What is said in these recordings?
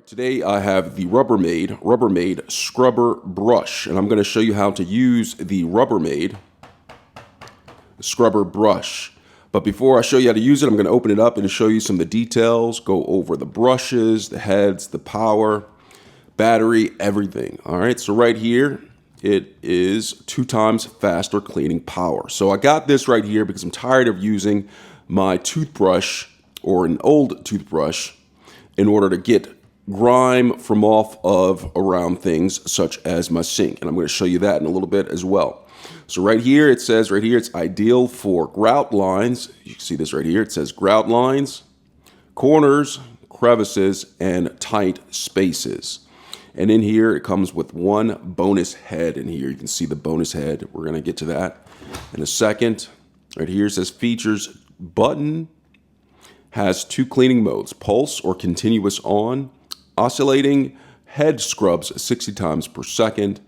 Today I have the Rubbermaid Scrubber Brush, and I'm going to show you how to use the Rubbermaid Scrubber Brush. But before I show you how to use it, I'm going to open it up and show you some of the details, go over the brushes, the heads, the power, battery, everything. All right, so right here, it is 2 times faster cleaning power. So I got this right here because I'm tired of using my toothbrush or an old toothbrush in order to get grime from off of around things such as my sink. And I'm going to show you that in a little bit as well. So right here, it says right here, it's ideal for grout lines. You can see this right here. It says grout lines, corners, crevices, and tight spaces. And in here, it comes with one bonus head in here. You can see the bonus head. We're going to get to that in a second. Right here, it says features button. Has 2 cleaning modes, pulse or continuous on, oscillating, head scrubs 60 times per second,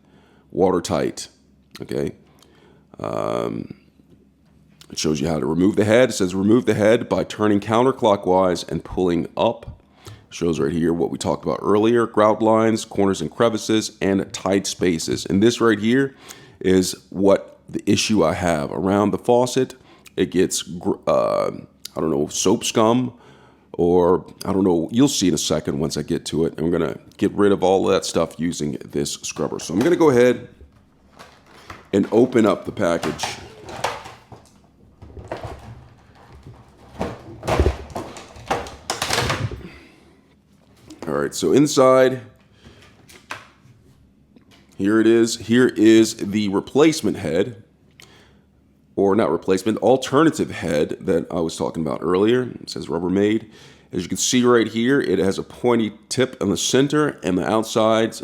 watertight. Okay. It shows you how to remove the head. It says remove the head by turning counterclockwise and pulling up. It shows right here what we talked about earlier, grout lines, corners and crevices, and tight spaces. And this right here is what the issue I have. Around the faucet, it gets I don't know, soap scum, or I don't know, you'll see in a second once I get to it. And we're gonna get rid of all of that stuff using this scrubber. So I'm gonna go ahead and open up the package. All right, so inside, here it is. Here is the replacement head. Or not replacement, alternative head that I was talking about earlier. It says Rubbermaid. As you can see right here, it has a pointy tip in the center, and the outsides,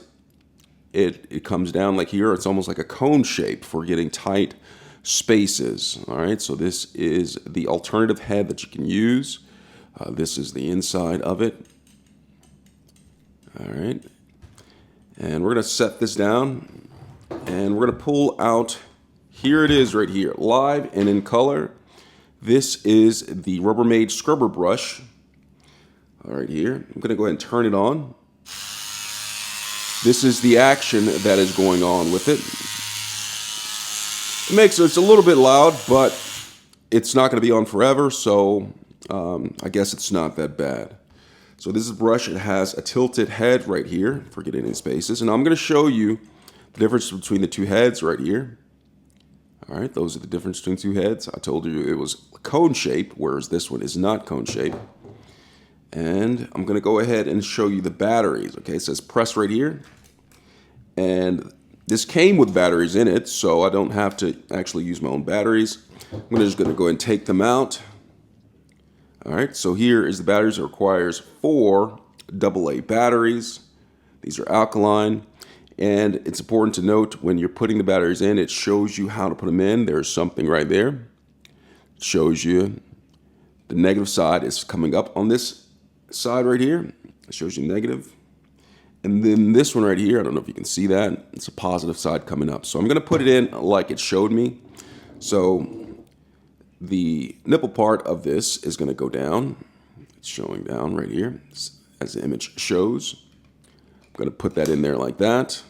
it comes down like here. It's almost like a cone shape for getting tight spaces. All right, so this is the alternative head that you can use. This is the inside of it. All right, and we're gonna set this down, and we're gonna pull out. Here it is right here, live and in color. This is the Rubbermaid Scrubber Brush. All right, here. I'm going to go ahead and turn it on. This is the action that is going on with it. It's a little bit loud, but it's not going to be on forever, so I guess it's not that bad. So this is a brush. It has a tilted head right here for getting in spaces. And I'm going to show you the difference between the 2 heads right here. All right, those are the difference between 2 heads. I told you it was cone shape, whereas this one is not cone shape. And I'm going to go ahead and show you the batteries. Okay, it says press right here. And this came with batteries in it, so I don't have to actually use my own batteries. I'm just going to go ahead and take them out. All right, so here is the batteries. It requires 4 AA batteries. These are alkaline. And it's important to note when you're putting the batteries in, it shows you how to put them in. There's something right there. It shows you the negative side is coming up on this side right here. It shows you negative. And then this one right here, I don't know if you can see that. It's a positive side coming up. So I'm going to put it in like it showed me. So the nipple part of this is going to go down. It's showing down right here as the image shows. I'm going to put that in there like that,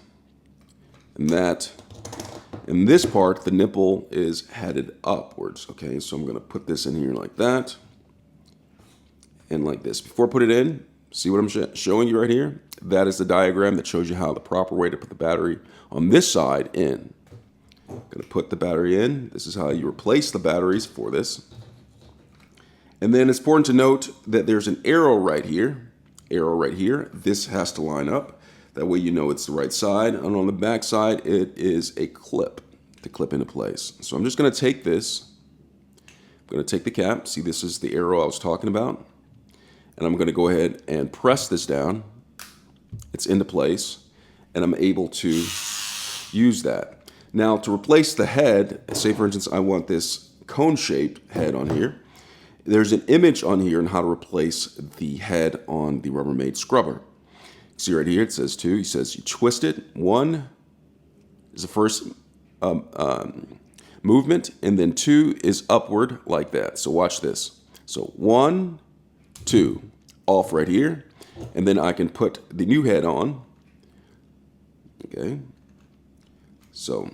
and that. In this part, the nipple is headed upwards, okay? So I'm going to put this in here like that, and like this. Before I put it in, see what I'm showing you right here? That is the diagram that shows you how the proper way to put the battery on this side in. I'm going to put the battery in. This is how you replace the batteries for this. And then it's important to note that there's an arrow right here. This has to line up. That way you know it's the right side. And on the back side, it is a clip to clip into place. So I'm just going to take this. I'm going to take the cap. See, this is the arrow I was talking about. And I'm going to go ahead and press this down. It's into place. And I'm able to use that. Now, to replace the head, say for instance, I want this cone-shaped head on here. There's an image on here on how to replace the head on the Rubbermaid Scrubber. See right here, it says 2. He says you twist it. 1 is the first movement, and then 2 is upward like that. So watch this. So 1, 2, off right here. and then I can put the new head on. Okay, so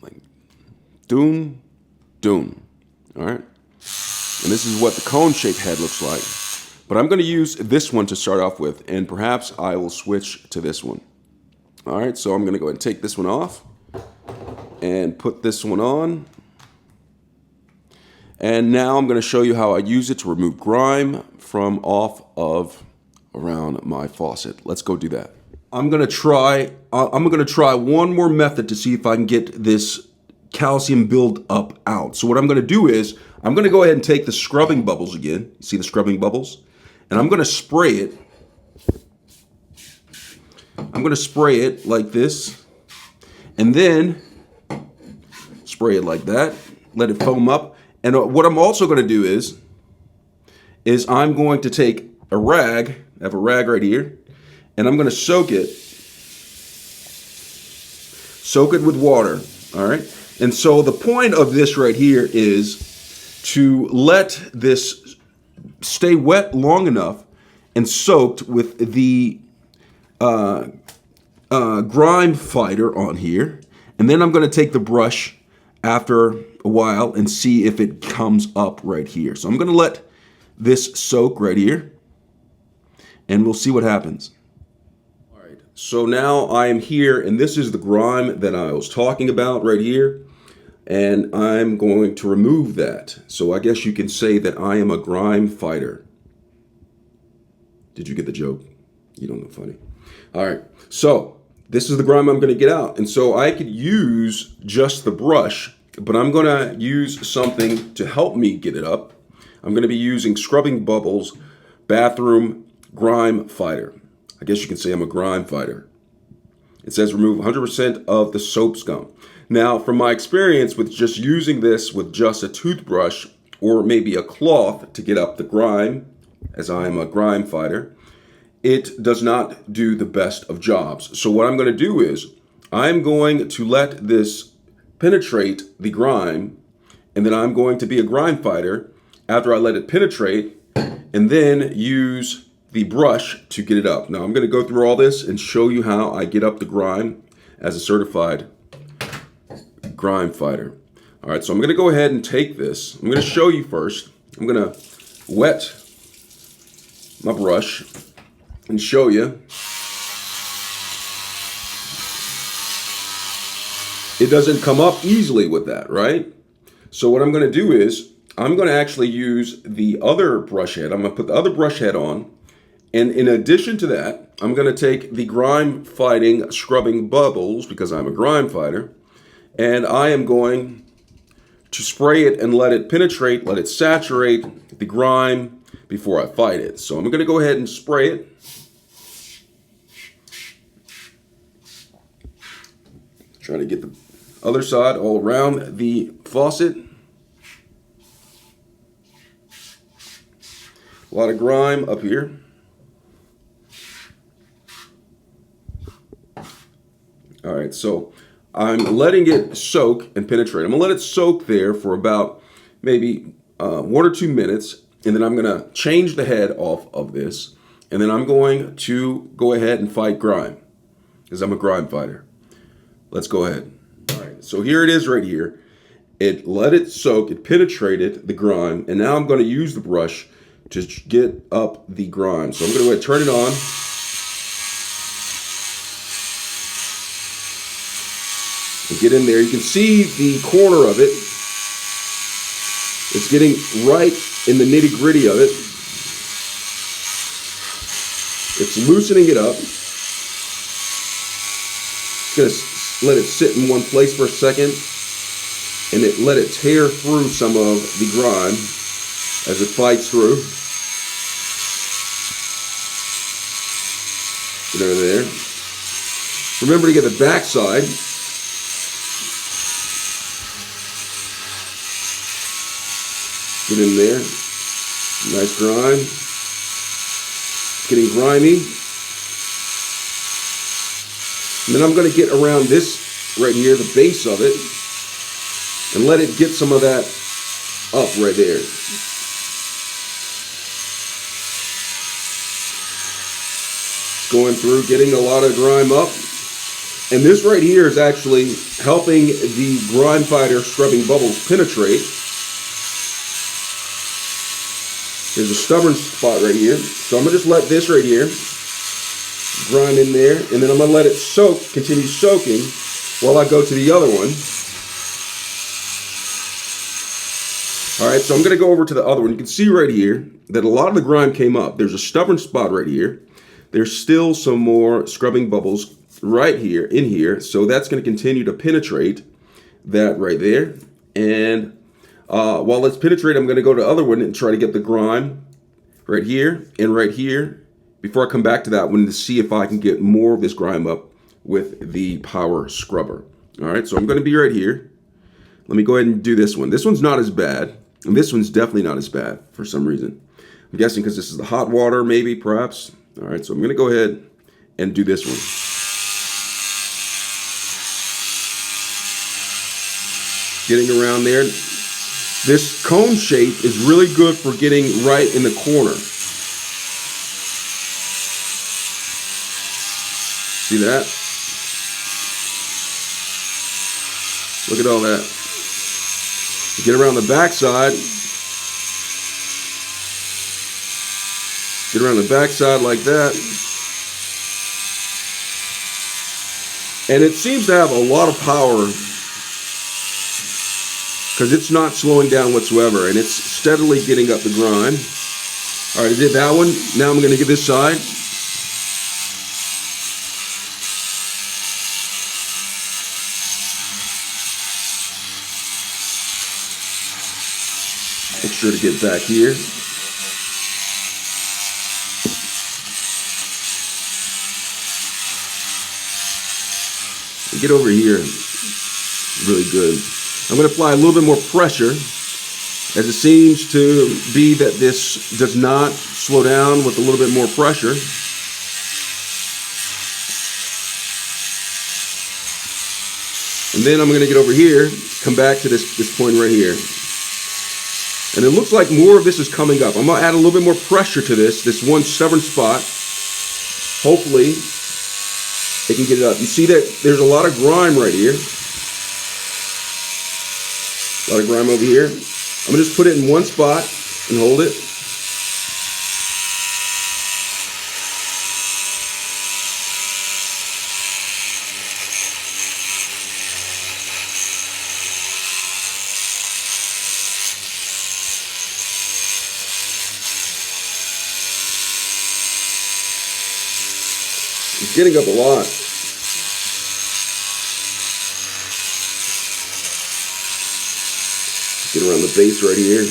like doom, doom. All right, and this is what the cone-shaped head looks like. But I'm going to use this one to start off with, and perhaps I will switch to this one. All right, so I'm going to go ahead and take this one off and put this one on. And now I'm going to show you how I use it to remove grime from off of around my faucet. Let's go do that. I'm going to try one more method to see if I can get this calcium build-up out. So what I'm going to do is I'm going to go ahead and take the scrubbing bubbles again. You see the scrubbing bubbles? And I'm going to spray it. I'm going to spray it like this. And then spray it like that. Let it foam up. And what I'm also going to do is I'm going to take a rag. I have a rag right here. And I'm going to soak it. Soak it with water. All right. And so the point of this right here is to let this stay wet long enough and soaked with the grime fighter on here. And then I'm going to take the brush after a while and see if it comes up right here. So I'm going to let this soak right here and we'll see what happens. All right, so now I am here and this is the grime that I was talking about right here. And I'm going to remove that. So I guess you can say that I am a grime fighter. Did you get the joke? You don't know funny. All right, so this is the grime I'm going to get out. And so I could use just the brush, but I'm going to use something to help me get it up. I'm going to be using Scrubbing Bubbles Bathroom Grime Fighter. I guess you can say I'm a grime fighter. It says remove 100% of the soap scum. Now, from my experience with just using this with just a toothbrush or maybe a cloth to get up the grime, as I am a grime fighter, it does not do the best of jobs. So what I'm going to do is I'm going to let this penetrate the grime, and then I'm going to be a grime fighter after I let it penetrate, and then use the brush to get it up. Now, I'm going to go through all this and show you how I get up the grime as a certified grime fighter. All right, so I'm going to go ahead and take this. I'm going to show you first. I'm going to wet my brush and show you. It doesn't come up easily with that, right? So what I'm going to do is I'm going to actually use the other brush head. I'm going to put the other brush head on. And in addition to that, I'm going to take the grime fighting Scrubbing Bubbles, because I'm a grime fighter, and I am going to spray it and let it penetrate, let it saturate the grime before I fight it. So I'm going to go ahead and spray it. Trying to get the other side all around the faucet. A lot of grime up here. All right, so I'm letting it soak and penetrate. I'm gonna let it soak there for about maybe 1 or 2 minutes, and then I'm gonna change the head off of this, and then I'm going to go ahead and fight grime, because I'm a grime fighter. Let's go ahead. All right, so here it is right here. It let it soak, it penetrated the grime, and now I'm gonna use the brush to get up the grime. So I'm gonna go ahead and turn it on. And get in there. You can see the corner of it. It's getting right in the nitty-gritty of it. It's loosening it up. It's going to let it sit in one place for a second, and let it tear through some of the grime as it fights through. Get over there. Remember to get the back side. Get in there. Nice grime. It's getting grimy. And then I'm going to get around this right here, the base of it, and let it get some of that up right there. going through, getting a lot of grime up. And this right here is actually helping the grime fighter scrubbing bubbles penetrate. There's a stubborn spot right here. So I'm going to just let this right here grime in there. And then I'm going to let it soak, continue soaking while I go to the other one. Alright, so I'm going to go over to the other one. You can see right here that a lot of the grime came up. There's a stubborn spot right here. There's still some more scrubbing bubbles right here, in here. So that's going to continue to penetrate that right there. And while it's penetrating, I'm going to go to the other one and try to get the grime right here and right here before I come back to that one to see if I can get more of this grime up with the power scrubber. Alright, so I'm going to be right here. Let me go ahead and do this one. This one's not as bad. And this one's definitely not as bad for some reason. I'm guessing because this is the hot water, maybe, perhaps. All right, so I'm going to go ahead and do this one. Getting around there. This cone shape is really good for getting right in the corner. See that? Look at all that. Get around the backside. Get around the backside like that. And it seems to have a lot of power because it's not slowing down whatsoever and it's steadily getting up the grime. All right, I did that one. Now I'm going to get this side. Make sure to get back here. And get over here really good. I'm going to apply a little bit more pressure as it seems to be that this does not slow down with a little bit more pressure. And then I'm going to get over here, come back to this point right here. And it looks like more of this is coming up. I'm going to add a little bit more pressure to this one stubborn spot. Hopefully, it can get it up. You see that there's a lot of grime right here. A lot of grime over here. I'm going to just put it in one spot and hold it. It's getting up a lot. Get around the base right here.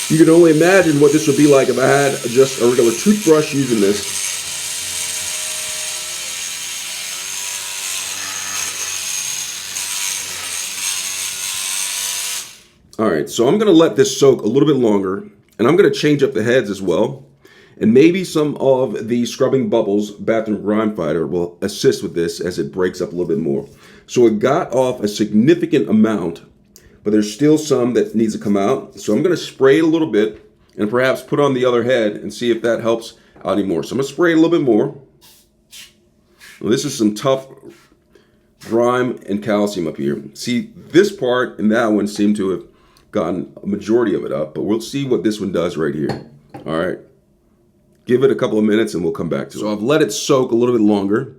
You can only imagine what this would be like if I had just a regular toothbrush using this. Alright, so I'm going to let this soak a little bit longer, and I'm going to change up the heads as well. And maybe some of the scrubbing bubbles bathroom grime fighter will assist with this as it breaks up a little bit more. So it got off a significant amount, but there's still some that needs to come out. So I'm going to spray it a little bit and perhaps put on the other head and see if that helps out anymore. So I'm going to spray it a little bit more. Well, this is some tough grime and calcium up here. See, this part and that one seem to have gotten a majority of it up, but we'll see what this one does right here. All right, give it a couple of minutes and we'll come back to it. So I've let it soak a little bit longer,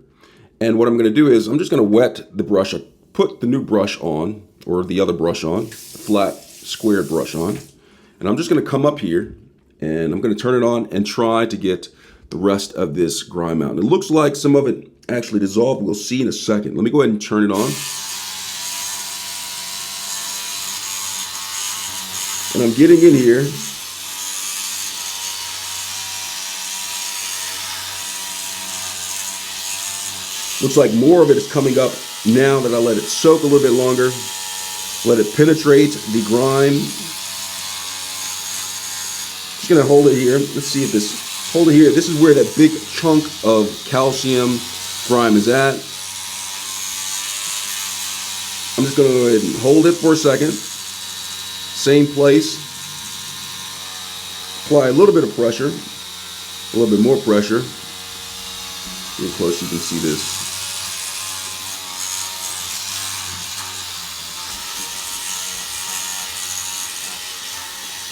and what I'm going to do is I'm just going to wet the brush. I put the new brush on, or the other brush on, the flat square brush on, and I'm just going to come up here and I'm going to turn it on and try to get the rest of this grime out. And it looks like some of it actually dissolved. We'll see in a second. Let me go ahead and turn it on. And I'm getting in here. Looks like more of it is coming up now that I let it soak a little bit longer. Let it penetrate the grime. Just gonna hold it here. Let's see if this hold it here. This is where that big chunk of calcium grime is at. I'm just going to go ahead and hold it for a second. Same place. Apply a little bit of pressure, a little bit more pressure. Get close, you can see this.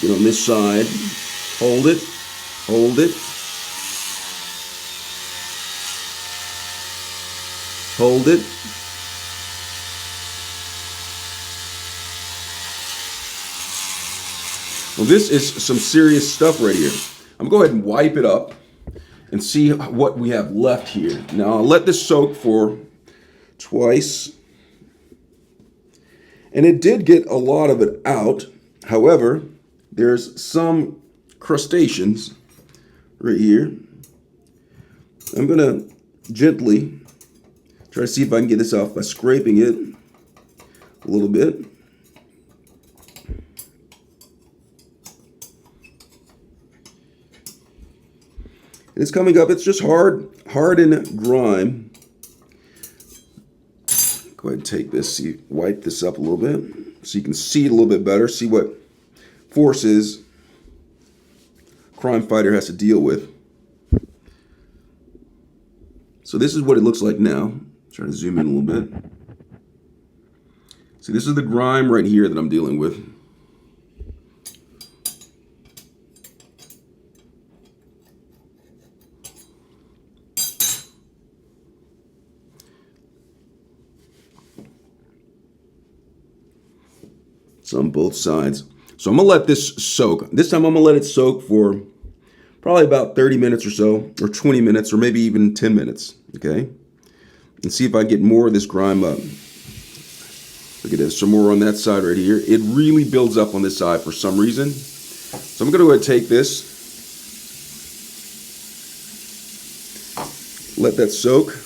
Get on this side, hold it, hold it, hold it. Well, this is some serious stuff right here. I'm going to go ahead and wipe it up and see what we have left here. Now, I'll let this soak for twice. And it did get a lot of it out. However, there's some crustaceans right here. I'm going to gently try to see if I can get this off by scraping it a little bit. It's coming up. It's just hardened grime. Go ahead and take this, wipe this up a little bit so you can see it a little bit better, see what forces crime fighter has to deal with. So this is what it looks like now. Try to zoom in a little bit. See, this is the grime right here that I'm dealing with. It's on both sides. So I'm gonna let this soak. This time I'm gonna let it soak for probably about 30 minutes or so, or 20 minutes, or maybe even 10 minutes, okay? And see if I get more of this grime up. Look at this, some more on that side right here. It really builds up on this side for some reason. So I'm gonna go ahead and take this, let that soak.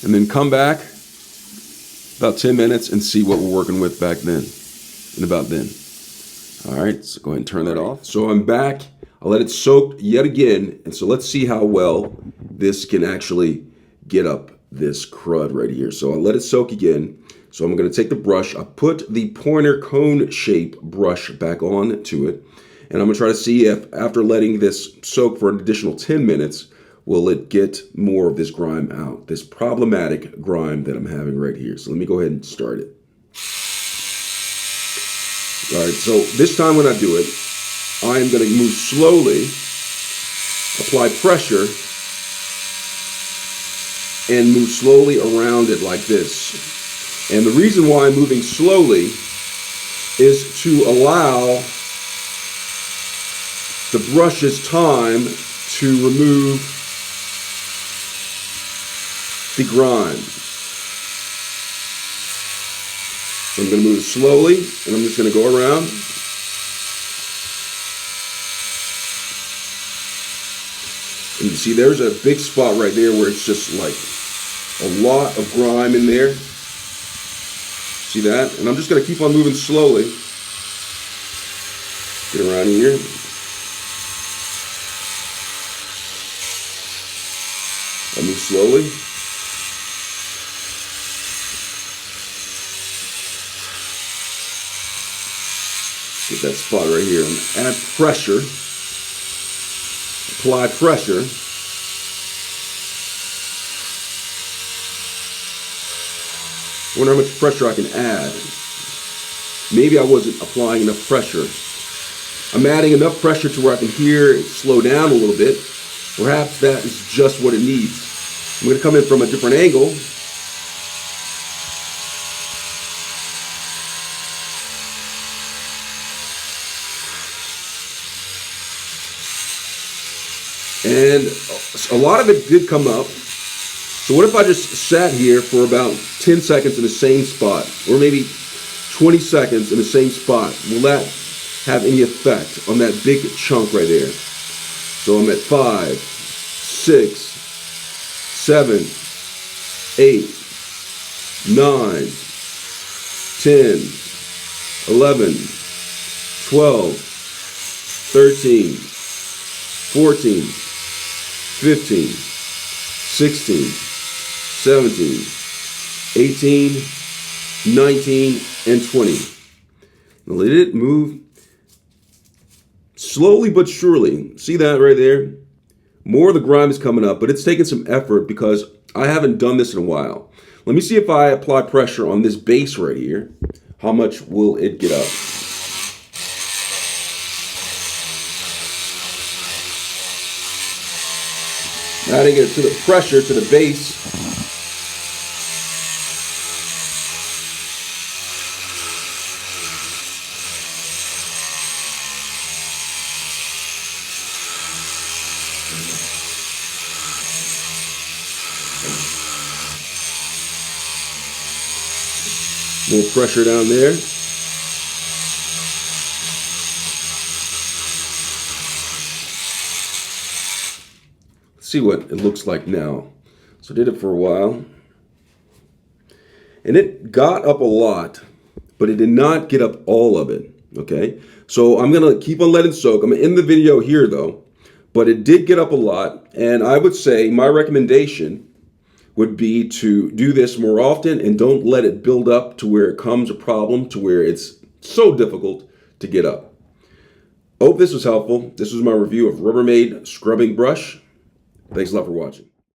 And then come back about 10 minutes and see what we're working with back then and about then. All right, so go ahead and turn that off. So I'm back. I'll let it soak yet again. And so let's see how well this can actually get up this crud right here. So I'll let it soak again. So I'm going to take the brush. I put the pointer cone shape brush back on to it. And I'm going to try to see if after letting this soak for an additional 10 minutes, will it get more of this grime out, this problematic grime that I'm having right here. So let me go ahead and start it. All right, so this time when I do it, I am going to move slowly, apply pressure, and move slowly around it like this. And the reason why I'm moving slowly is to allow the brush's time to remove the grime. So I'm going to move it slowly, and I'm just going to go around. And you see there's a big spot right there where it's just like a lot of grime in there. See that? And I'm just going to keep on moving slowly. Get around here. I'll move slowly. Get that spot right here. Add pressure. Apply pressure. I wonder how much pressure I can add. Maybe I wasn't applying enough pressure. I'm adding enough pressure to where I can hear it slow down a little bit. Perhaps that is just what it needs. I'm going to come in from a different angle. And a lot of it did come up. So what if I just sat here for about 10 seconds in the same spot, or maybe 20 seconds in the same spot? Will that have any effect on that big chunk right there? So I'm at 5, 6, 7, 8, 9, 10, 11, 12, 13, 14, 15, 16, 17, 18, 19, and 20. Now let it move slowly but surely. See that right there? More of the grime is coming up, but it's taking some effort because I haven't done this in a while. Let me see if I apply pressure on this base right here. How much will it get up? Adding it to the pressure to the base. More pressure down there. Let's see what it looks like now. So I did it for a while. And it got up a lot, but it did not get up all of it. Okay, so I'm gonna keep on letting it soak. I'm gonna end the video here though, but it did get up a lot. And I would say my recommendation would be to do this more often and don't let it build up to where it becomes a problem, to where it's so difficult to get up. Hope this was helpful. This was my review of Rubbermaid scrubbing brush. Thanks a lot for watching.